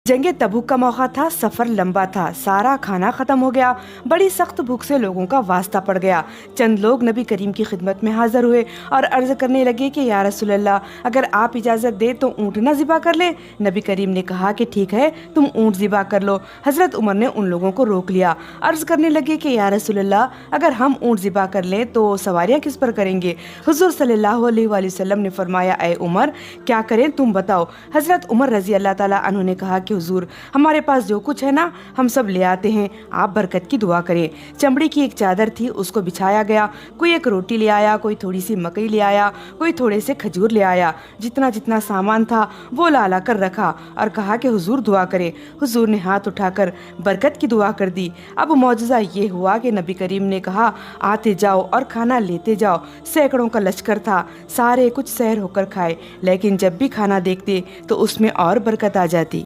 जंगे तबूक का मौका था, सफर लंबा था, सारा खाना खत्म हो गया। बड़ी सख्त भूख से लोगों का वास्ता पड़ गया। चंद लोग नबी करीम की खिदमत में हाजिर हुए और अर्ज करने लगे कि या रसूल अल्लाह, अगर आप इजाजत दे तो ऊँट ना ज़िबा कर ले। नबी करीम ने कहा कि ठीक है, तुम ऊँट ज़िबा कर लो। हजरत उमर ने उन लोगों को रोक लिया। अर्ज करने लगे कि या रसूल अल्लाह, अगर हम ऊँट ज़िबा कर लें तो सवारियाँ किस पर करेंगे? हुजूर सल्लल्लाहु अलैहि वसल्लम ने फरमाया, ऐ उमर, क्या करें तुम बताओ। हजरत उमर रजी अल्लाह ताला अन्हु ने कहा कि हुजूर, हमारे पास जो कुछ है ना, हम सब ले आते हैं, आप बरकत की दुआ करें। चमड़ी की एक चादर थी, उसको बिछाया गया। कोई एक रोटी ले आया, कोई थोड़ी सी मकई ले आया, कोई थोड़े से खजूर ले आया। जितना जितना सामान था वो ला ला कर रखा और कहा कि हुजूर दुआ करें। हुजूर ने हाथ उठाकर बरकत की दुआ कर दी। अब मौजज़ा ये हुआ कि नबी करीम ने कहा, आते जाओ और खाना लेते जाओ। सैकड़ों का लश्कर था, सारे कुछ सैर होकर खाए, लेकिन जब भी खाना देखते तो उसमें और बरकत आ जाती।